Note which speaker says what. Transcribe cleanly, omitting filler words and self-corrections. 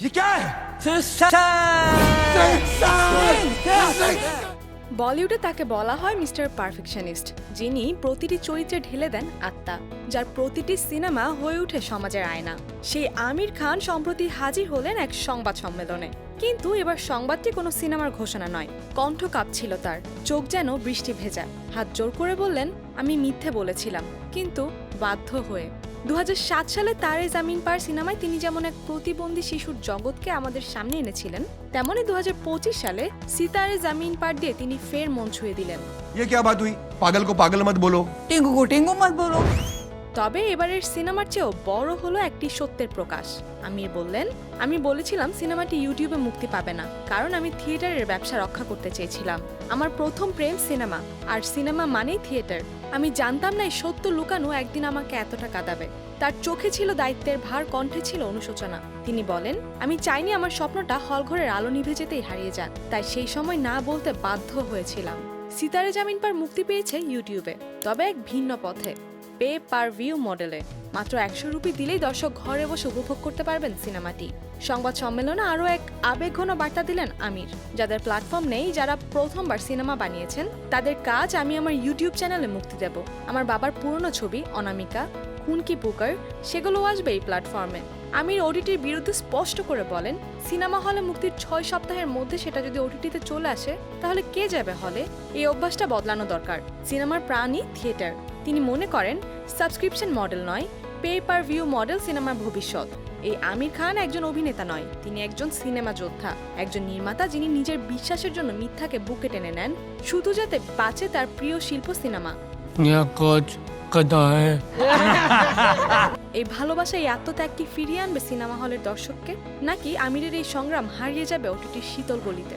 Speaker 1: ये क्या है?
Speaker 2: বলিউডে তাকে বলা হয় মিস্টার পারফেকশনিস্ট, যিনি প্রতিটি চরিত্রে ঢেলে দেন আত্মা, যার প্রতিটি সিনেমা হয়ে ওঠে সমাজের আয়না। সেই আমির খান সম্প্রতি হাজির হলেন এক সংবাদ সম্মেলনে, কিন্তু এবার সংবাদটি কোনো সিনেমার ঘোষণা নয়। কণ্ঠ কাঁপছিল তার, চোখ যেন বৃষ্টি ভেজা। হাত জোর করে বললেন, আমি মিথ্যে বলেছিলাম, কিন্তু বাধ্য হয়ে। 2007 সালে তারে জামিন পার সিনেমায় তিনি যেমন এক প্রতিবন্ধী শিশুর জগৎকে আমাদের সামনে এনেছিলেন, তেমনি 2025 সালে সিতারে জামিন পার দিয়ে তিনি ফের মন ছুঁয়ে দিলেন।
Speaker 1: ये क्या बात हुई? पागल को पागल मत बोलो।
Speaker 3: टेंगू को टेंगू मत बोलो।
Speaker 2: তবে এবারের সিনেমার চেয়েও বড় হলো একটি সত্যের প্রকাশ। আমির বললেন, আমি বলেছিলাম সিনেমাটি ইউটিউবে মুক্তি পাবে না, কারণ আমি থিয়েটারের ব্যবসা রক্ষা করতে চেয়েছিলাম। আমার প্রথম প্রেম সিনেমা, আর সিনেমা মানেই থিয়েটার। আমি জানতাম না এই সত্য লুকানো একদিন আমাকে এতটা কাঁদাবে। তার চোখে ছিল দায়িত্বের ভার, কণ্ঠে ছিল অনুশোচনা। তিনি বলেন, আমি চাইনি আমার স্বপ্নটা হলঘরের আলো নিভে যেতেই হারিয়ে যাক, তাই সেই সময় না বলতে বাধ্য হয়েছিলাম। সিতারে জামিন পার মুক্তি পেয়েছে ইউটিউবে, তবে এক ভিন্ন পথে, পে পার ভিউ মডেলে। মাত্র 100 রুপি দিলেই দর্শক ঘরে বসে উপভোগ করতে পারবেন সিনেমাটি। সংবাদ সম্মেলনে আরও এক আবেগঘন বার্তা দিলেন আমির। যাদের প্ল্যাটফর্ম নেই, যারা প্রথমবার সিনেমা বানিয়েছেন, তাদের কাজ আমি আমার ইউটিউব চ্যানেলে মুক্তি দেব। আমার বাবার পুরনো ছবি অনামিকা, খুন কি পুকার, সেগুলোও আসবে এই প্ল্যাটফর্মে। আমির ওটিটির বিরুদ্ধে স্পষ্ট করে বলেন, সিনেমা হলে মুক্তির 6 সপ্তাহের মধ্যে সেটা যদি ওটিটিতে চলে আসে, তাহলে কে যাবে হলে? এই অভ্যাসটা বদলানো দরকার। সিনেমার প্রাণই থিয়েটার। তিনি মনে করেন সাবস্ক্রিপশন মডেল নয়, পে পার ভিউ মডেল সিনেমার ভবিষ্যৎ। এই আমির খান একজন অভিনেতা নয়, তিনি একজন সিনেমা যোদ্ধা, একজন নির্মাতা যিনি নিজের বিশ্বাসের জন্য মিথ্যাকে বুকে টেনে নেন, শুধু যাতে বাঁচে তার প্রিয় শিল্প সিনেমা। এই ভালোবাসা, এই আত্মত্যাগটি ফিরিয়ে আনবে সিনেমা হলের দর্শককে, নাকি আমিরের এই সংগ্রাম হারিয়ে যাবে ওটিটির শীতল গলিতে?